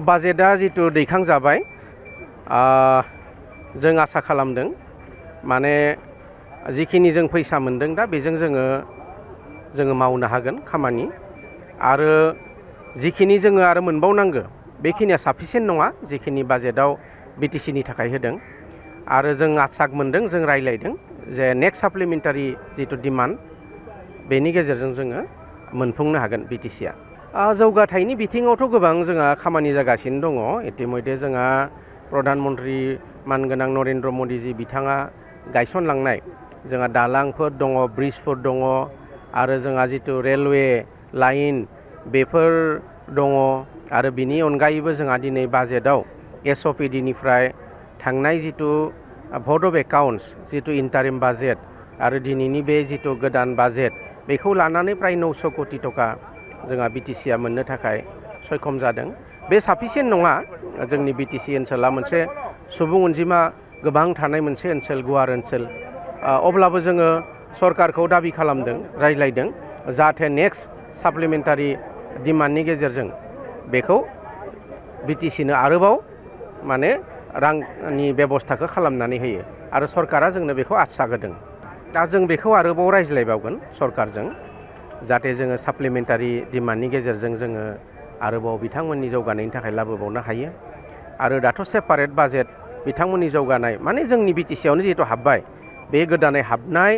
बाजेटआ जितु दैखांजाबाय जों आसा खालामदों माने जिखिनि जों फैसा मोनदों दा बेजों जोङो मावनो हागोन खामानि आरो जिखिनि जोङो आरो मोनबावनांगौ बेखिनिया साफिसियेन्ट नङा जिखिनि बाजेटआव बिटिसिनि थाखाय होदों आरो जों आसा मोनदों जों रायलायदों जे नेक्स्ट साप्लिमेन्टारि जितु डिमान्ड बेनि गेजेरजों जोङो मोनफुंनो हागोन बिटिसिआ जौगाथायनि बिथिङावथ' गोबां जोंहा खामानि जागासिनो दङ इतिमध्य जोंहा प्रधान मन्त्रि मानगोनां नरेन्द्र मदिजी बिथाङा गायसनलांनाय जोंहा दालांफोर दङ ब्रिजफोर दङ आरो जोंहा जितु रेलवे लाइन बेफोर दङ आरो बिनि अनगायैबो जोंहा दिनै बाजेटआव SOPD निफ्राय थांनाय जितु भट अफ एकाउन्ट्स जितु इन्टारिम बाजेट आरो दिनैनि बे जितु गोदान बाजेट बेखौ लानानै प्राय 900 कोटि टका जोंहा बिटिसिआ मोननो थाखाय सक्षम जादों बे साफिसियेन्ट नङा जोंनि बिटिसि ओनसोला मोनसे सुबुं अनजिमा गोबां थानाय मोनसे ओनसोल गुवार ओनसोल अब्लाबो जोङो सरकारखौ दाबि खालामदों रायज्लायदों जाहाथे नेक्स्ट साप्लिमेन्टारि डिमान्डनि गेजेरजों बेखौ बिटिसिनो आरोबाव माने रांनि बेबस्थाखौ खालामनानै होयो आरो सरकारा जोंनो बेखौ आसा होदों दा जों बेखौ आरोबाव रायज्लायबावगोन सरकारजों जाहाथे जोङो साप्लिमेन्टारि डिमान्डनि गेजेरजों जोङो आरोबाव बिथांमोननि जौगानायनि थाखाय लाबोबावनो हायो आरो दाथ' सेपारेट बाजेट बिथांमोननि जौगानाय माने जोंनि बिटिसिआवनो जिहेतु हाबबाय बे गोदानै हाबनाय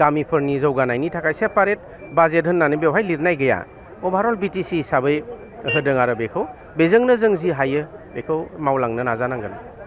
गामिफोरनि जौगानायनि थाखाय सेपारेट बाजेट होननानै बेवहाय लिरनाय गैया अभारअल बिटिसि हिसाबै होदों आरो बेखौ बेजोंनो जों जि हायो बेखौ मावलांनो नाजानांगोन।